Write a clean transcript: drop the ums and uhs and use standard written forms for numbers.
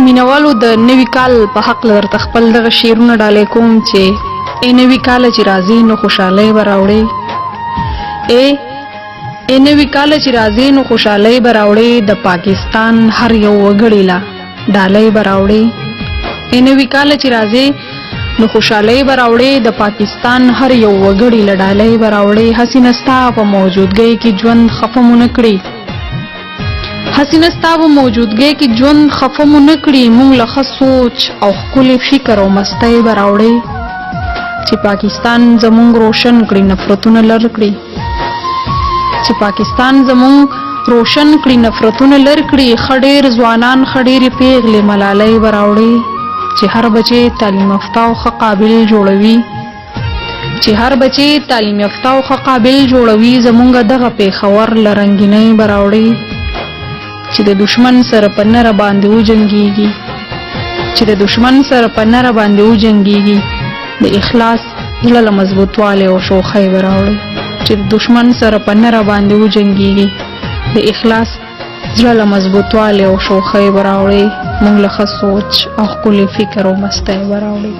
مینوالو د نوي کال په حق درته خپل دغه شعرونه ډالۍ کوم چې ای نوي کال چې راځي نو خوشحالۍ به راوړې، ای نوي کال چې راځي نو خوشحالۍ به راوړې، د پاکستان هر یو وګړي لا ډالۍ به راوړې. ای نوي کال چې راځي نو خوشحالۍ به راوړې، د پاکستان هر یو وګړي له ډالۍ به راوړې. حسینه ستا په موجودګۍ کې ژوند خفه مو نه کړي، حسینه ستا په موجودګۍ کې ژوند خفه مو نه کړي. موږ له ښه سوچ او ښکلي فکر او مستۍ به راوړې، چې پاکستان زموږ روشن کړي نفرتونه لر کړي، چې پاکستان زموږ روشن کړي نفرتونه لر کړي. ښه ډېر ځوانان ښه ډېرې پیغلې ملالۍ به راوړې، چې هر بچی تعلیم یافته او ښه قابل جوړوي، چې هر بچی تعلیم یافته او ښه قابل جوړوي. زمونږ دغه پېښور له رنګینۍ به راوړې، چې د دشمن سره په نره باندې وجنګېږي، چې د دشمن سره په نره باندې وجنګېږي. د اخلاص زړه له مضبوطوالي او شوخۍ به راوړې، چې د دشمن سره په نره باندې وجنګېږي. د اخلاص زړه له مضبوطوالي او شوخۍ به راوړې، موږ له ښه سوچ او ښکلي فکر او مستۍ به راوړې.